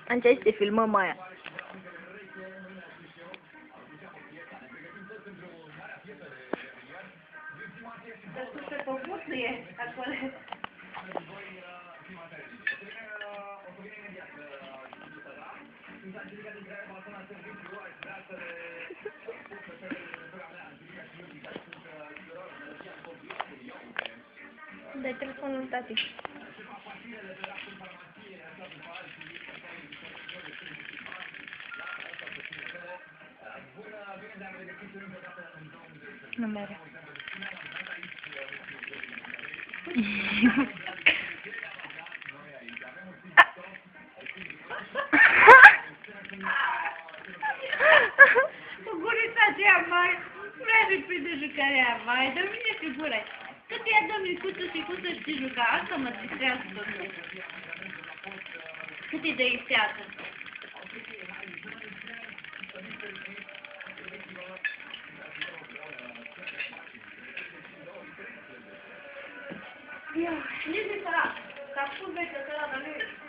Încerci să filmăm Maia. Dar tu se popuție acolo. Dai telefonul tati. Nu merge. Cu gurița aceea mai, vrea să prinde jucarea mai, dă mine figura. Cât ea dă micuță și cum să știi juca, asta mă distrează totul. Cât e de istează. Ia, nici de sărat, ca spun vezi că sărat, dar nu e.